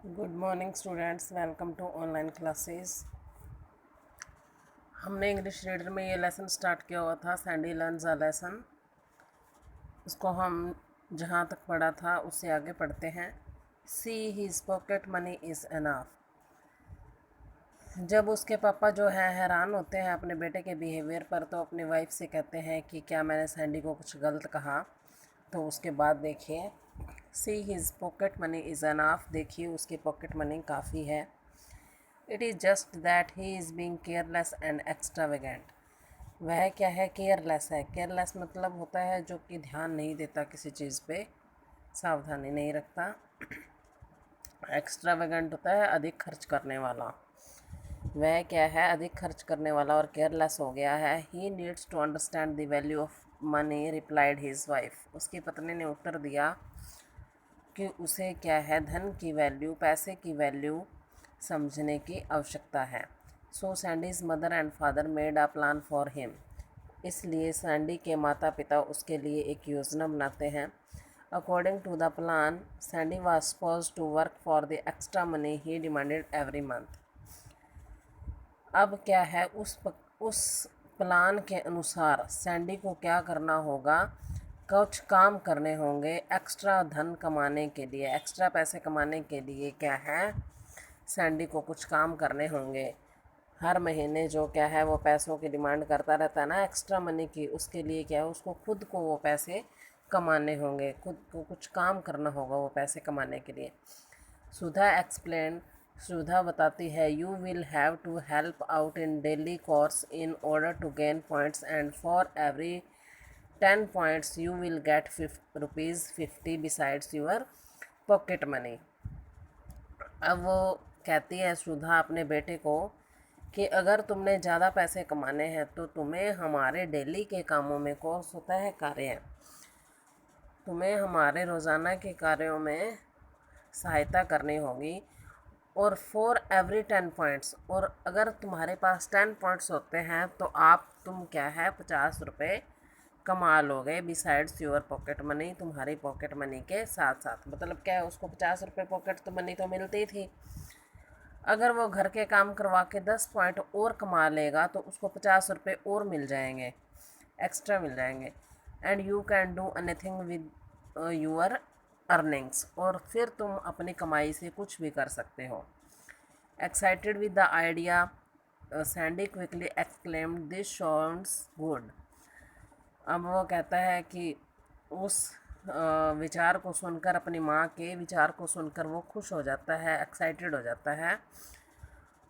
Good morning students, welcome to online classes. हमने English reader में ये लेसन स्टार्ट किया हुआ था, सैंडी लर्न्स अ लेसन। उसको हम जहाँ तक पढ़ा था उससे आगे पढ़ते हैं। See his pocket money is enough. जब उसके पापा जो है हैरान होते हैं अपने बेटे के बिहेवियर पर, तो अपनी वाइफ से कहते हैं कि क्या मैंने सैंडी को कुछ गलत कहा। तो उसके बाद देखिए, see his pocket money is enough. देखिए उसकी पॉकेट मनी काफ़ी है। It is just that he is being careless and extravagant. वह क्या है? केयरलेस है। केयरलेस मतलब होता है जो कि ध्यान नहीं देता किसी चीज़ पे, सावधानी नहीं रखता। एक्स्ट्रावेगेंट होता है अधिक खर्च करने वाला। वह क्या है? अधिक खर्च करने वाला और केयरलेस हो गया है। He needs to understand the value of money, replied his wife. उसकी पत्नी ने उत्तर दिया कि उसे क्या है? धन की वैल्यू, पैसे की वैल्यू समझने की आवश्यकता है। So Sandy's mother and father made a plan for him. इसलिए सैंडी के माता पिता उसके लिए एक योजना बनाते हैं। According to the plan, Sandy was suppose to work for the extra money he demanded every month. अब क्या है? उस प्लान के अनुसार सैंडी को क्या करना होगा? कुछ काम करने होंगे एक्स्ट्रा धन कमाने के लिए। एक्स्ट्रा पैसे कमाने के लिए क्या है? सैंडी को कुछ काम करने होंगे। हर महीने जो क्या है वो पैसों की डिमांड करता रहता है ना, एक्स्ट्रा मनी की। उसके लिए क्या है? उसको खुद को वो पैसे कमाने होंगे, खुद को कुछ काम करना होगा वो पैसे कमाने के लिए। सुधा एक्सप्लेन। सुधा बताती है, you will have to help out in daily course in order to gain points and for every 10 points you will get ₹50 besides your pocket money. अब वो कहती है सुधा अपने बेटे को कि अगर तुमने ज़्यादा पैसे कमाने हैं तो तुम्हें हमारे डेली के कामों में, कोर्स होता है कार्य, तुम्हें हमारे रोज़ाना के कार्यों में सहायता करनी होगी। और फॉर एवरी 10 पॉइंट्स, और अगर तुम्हारे पास 10 पॉइंट्स होते हैं तो तुम क्या है? ₹50 कमा लोगे बिसाइड्स योर पॉकेट मनी, तुम्हारी पॉकेट मनी के साथ साथ। मतलब क्या है? उसको ₹50 पॉकेट तो मनी तो मिलती थी। अगर वो घर के काम करवा के 10 पॉइंट और कमा लेगा तो उसको ₹50 और मिल जाएंगे, एक्स्ट्रा मिल जाएंगे। And you can do anything with your earnings. और फिर तुम अपनी कमाई से कुछ भी कर सकते हो। Excited with the idea, Sandy quickly exclaimed, this sounds good. अब वो कहता है कि उस विचार को सुनकर, अपनी माँ के विचार को सुनकर वो खुश हो जाता है, एक्साइटेड हो जाता है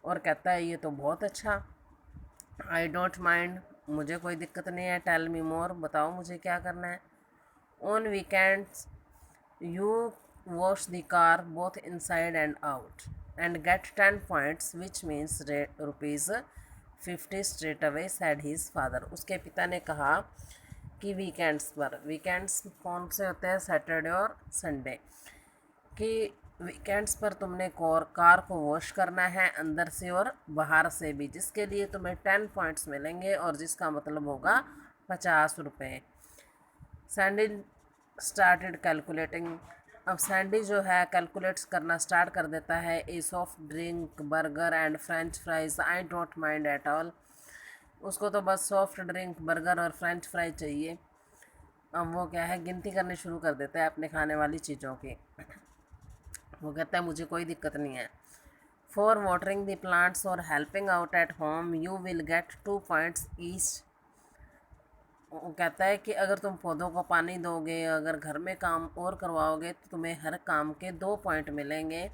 और कहता है ये तो बहुत अच्छा। आई डोंट माइंड, मुझे कोई दिक्कत नहीं है। टेल मी मोर, बताओ मुझे क्या करना है। On weekends you wash the car both inside and out and get 10 points which means ₹50 straight away, said his father. उसके पिता ने कहा कि वीकेंड्स पर, वीकेंड्स कौन से होते हैं? सैटरडे और संडे। कि वीकेंड्स पर तुमने कार को वॉश करना है अंदर से और बाहर से भी, जिसके लिए तुम्हें 10 पॉइंट्स मिलेंगे और जिसका मतलब होगा ₹50। Sandy started calculating. अब सैंडी जो है कैलकुलेट्स करना स्टार्ट कर देता है। ए soft drink, burger and French fries, I don't mind at all. उसको तो बस सॉफ्ट ड्रिंक, बर्गर और फ्रेंच फ्राई चाहिए। अब वो क्या है? गिनती करनी शुरू कर देता है अपने खाने वाली चीज़ों की। वो कहता है मुझे कोई दिक्कत नहीं है। फॉर वाटरिंग द प्लांट्स और helping out at home you will gate 2 points each. वो कहता है कि अगर तुम पौधों को पानी दोगे, अगर घर में काम और करवाओगे तो तुम्हें हर काम के 2 पॉइंट मिलेंगे।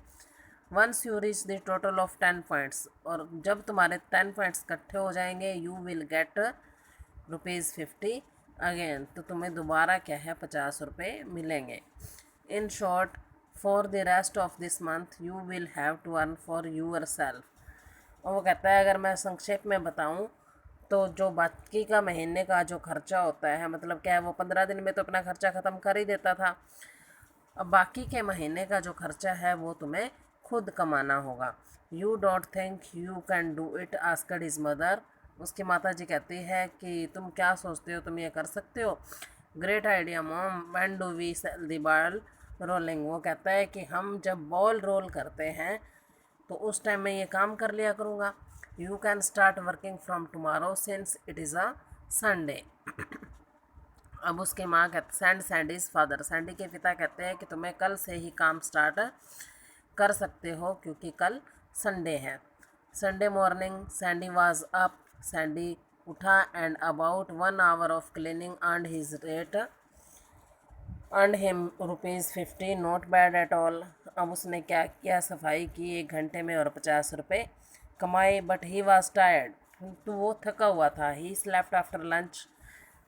Once you reach the total of 10 points, और जब तुम्हारे 10 पॉइंट्स इकट्ठे हो जाएंगे, यू विल गेट ₹50 अगेन, तो तुम्हें दोबारा क्या है? ₹50 मिलेंगे। In short, for the rest of this month you will have to earn for yourself. और वो कहता है अगर मैं संक्षेप में बताऊं तो जो बाकी का महीने का जो खर्चा होता है, मतलब क्या है, वो 15 दिन में तो अपना खर्चा ख़त्म कर ही देता था। अब बाकी के महीने का जो खर्चा है वो तुम्हें खुद कमाना होगा। You don't think you can do it, asked his mother. उसकी माता जी कहती है कि तुम क्या सोचते हो, तुम ये कर सकते हो? Great idea mom, when do we sell the ball, rolling. वो कहता है कि हम जब बॉल रोल करते हैं तो उस टाइम मैं ये काम कर लिया करूँगा। You can start working from tomorrow since it is a Sunday. अब उसकी माँ कहते सैंडीज फादर, सैंडी के पिता कहते हैं कि तुम्हें कल से ही काम स्टार्ट कर सकते हो क्योंकि कल संडे है। Sunday morning Sandy was up, Sandy उठा and about 1 hour of cleaning earned his rate, earned him ₹50, not bad at all. अब उसने क्या किया, सफाई की 1 घंटे में और 50 रुपये कमाए। बट ही वॉज टायर्ड, तो वो थका हुआ था। ही स्लेप्ट आफ्टर लंच,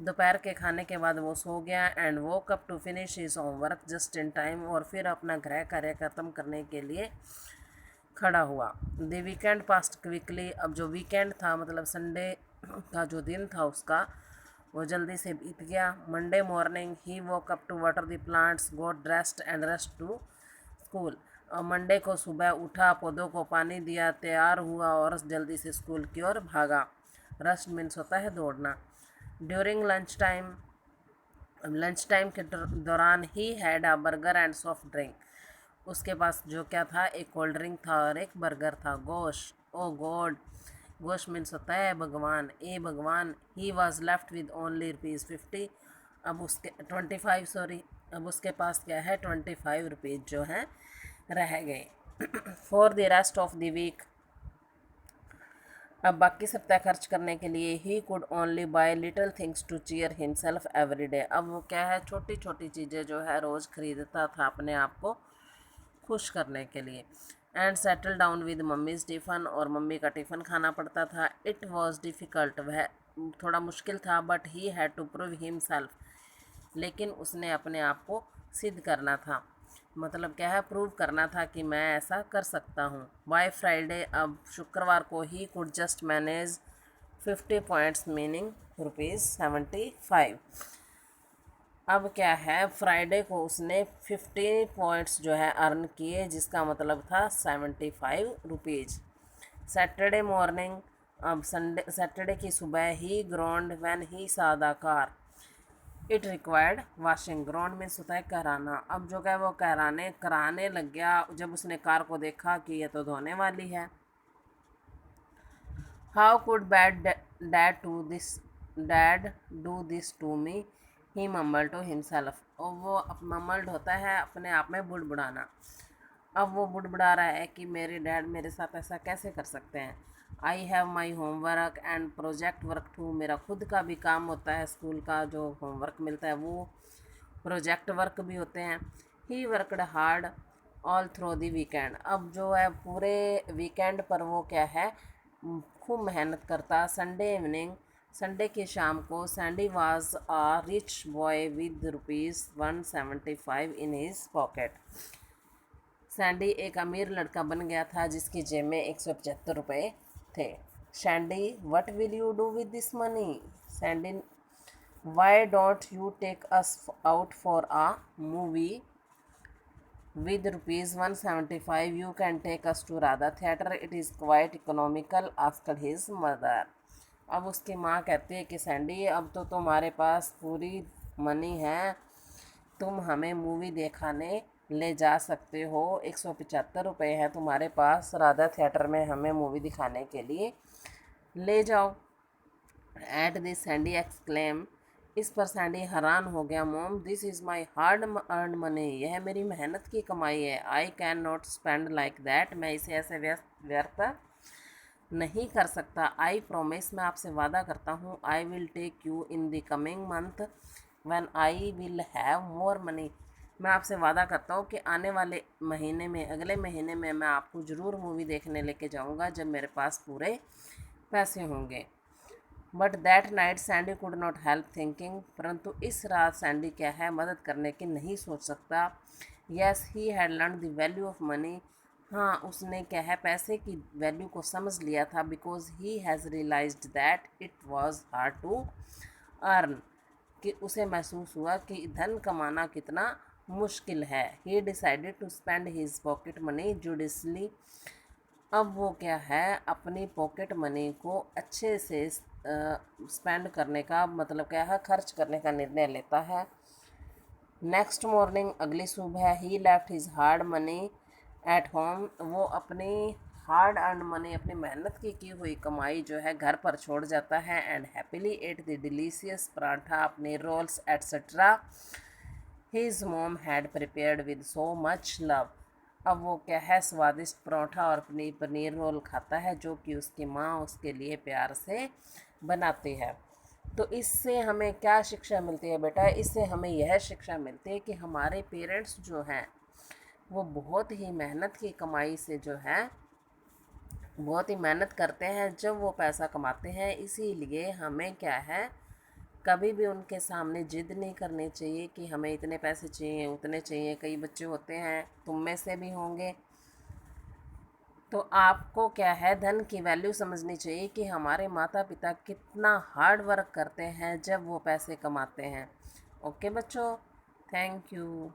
दोपहर के खाने के बाद वो सो गया। And woke up to finish his homework just in time, और फिर अपना गृह कार्य खत्म करने के लिए खड़ा हुआ। द वीकेंड पास्ट क्विकली, अब जो वीकेंड था मतलब संडे का जो दिन था उसका, वो जल्दी से बीत गया। Monday morning he woke up to water the plants, got dressed and rushed to school. Monday को सुबह उठा, पौधों को पानी दिया, तैयार हुआ और जल्दी से स्कूल की ओर भागा। रस्ट मीन्स होता है दौड़ना। During lunch time, lunch time के दौरान he had a burger and soft drink, उसके पास जो क्या था, एक कोल्ड ड्रिंक था और एक बर्गर था। गोश, ओ गॉड, गोश मीन्स होता है भगवान, ए भगवान। He was left with only ₹50, अब उसके 25 सॉरी, अब उसके पास क्या है, 25 रुपीज़ जो हैं रह गए। For the rest of the week, अब बाकी सप्ताह खर्च करने के लिए he could only buy little things to cheer himself every day, अब वो क्या है, छोटी छोटी चीज़ें जो है रोज़ खरीदता था अपने आप को खुश करने के लिए। And settle down with mummy's tiffin, और मम्मी का टिफ़िन खाना पड़ता था। इट वॉज डिफ़िकल्ट, वह थोड़ा मुश्किल था। But he had to prove himself, लेकिन उसने अपने आप को सिद्ध करना था, मतलब क्या है, प्रूव करना था कि मैं ऐसा कर सकता हूँ। बाय फ्राइडे, अब शुक्रवार को he could just manage 50 points meaning ₹75। अब क्या है, फ्राइडे को उसने 50 पॉइंट्स जो है अर्न किए, जिसका मतलब था 75 रुपीज़। सैटरडे मॉर्निंग, अब सैटरडे की सुबह ही ग्राउंड व्हेन ही सा the car, it required washing. Ground में होता है कराना, अब जो है वो कराने लग गया जब उसने कार को देखा कि ये तो धोने वाली है। How could dad do this to me, he mumble to himself, और वो मम्बल्ड होता है अपने आप में बुड़बुड़ाना। अब वो बुड़बुड़ा रहा है कि मेरे डैड मेरे साथ ऐसा कैसे कर सकते हैं। I have my homework and project work too, मेरा खुद का भी काम होता है, स्कूल का जो होमवर्क मिलता है वो प्रोजेक्ट वर्क भी होते हैं। He worked hard all through the weekend, अब जो है पूरे वीकेंड पर वो क्या है, खूब मेहनत करता। संडे इवनिंग, संडे की शाम को, Sandy was a rich boy with ₹175 in his pocket, Sandy एक अमीर लड़का बन गया था जिसकी जेब में 175 रुपये थे। Sandy, what will you do with this money, Sandy, why don't you take us out for a movie with ₹175, you can take us to Radha Theatre, it is quite economical, asked his mother। अब उसकी माँ कहती है कि Sandy, अब तो तुम्हारे पास पूरी मनी है, तुम हमें मूवी दिखाने ले जा सकते हो, 175 रुपये है तुम्हारे पास, राधा थिएटर में हमें मूवी दिखाने के लिए ले जाओ। एट दिस सैंडी एक्सक्लेम, इस पर सैंडी हैरान हो गया। मोम, this is my hard earn money, यह मेरी मेहनत की कमाई है। I can not spend like that, मैं इसे ऐसे व्यर्थ नहीं कर सकता। आई प्रोमिस, मैं आपसे वादा करता हूँ। I will take you in the coming month when I will have more money, मैं आपसे वादा करता हूँ कि आने वाले महीने में, अगले महीने में मैं आपको ज़रूर मूवी देखने लेके जाऊँगा जब मेरे पास पूरे पैसे होंगे। But that night Sandy could not help thinking, परंतु इस रात सैंडी क्या है, मदद करने की नहीं सोच सकता। Yes, he had learn the value of money, हाँ उसने क्या है, पैसे की वैल्यू को समझ लिया था। Because he has realised that it was hard to earn, कि उसे महसूस हुआ कि धन कमाना कितना मुश्किल है। He decided to spend his pocket money judiciously, अब वो क्या है, अपनी पॉकेट मनी को अच्छे से स्पेंड करने का मतलब क्या है, खर्च करने का निर्णय लेता है। नेक्स्ट मॉर्निंग, अगली सुबह, he left his hard money at home, वो अपनी हार्ड अर्न मनी, अपनी मेहनत की हुई कमाई जो है घर पर छोड़ जाता है। And happily at the delicious paratha, अपने रोल्स एट्सेट्रा हिज मोम had prepared with so much love. अब वो क्या है, स्वादिष्ट परोठा और पनीर रोल खाता है जो कि उसकी माँ उसके लिए प्यार से बनाती है। तो इससे हमें क्या शिक्षा मिलती है बेटा? इससे हमें यह शिक्षा मिलती है कि हमारे पेरेंट्स जो हैं वो बहुत ही मेहनत की कमाई से जो है बहुत ही मेहनत करते हैं जब वो पैसा कमाते हैं। इसीलिए हमें क्या है, कभी भी उनके सामने जिद नहीं करनी चाहिए कि हमें इतने पैसे चाहिए उतने चाहिए। कई बच्चे होते हैं, तुम में से भी होंगे, तो आपको क्या है, धन की वैल्यू समझनी चाहिए कि हमारे माता पिता कितना हार्ड वर्क करते हैं जब वो पैसे कमाते हैं। ओके बच्चों, थैंक यू।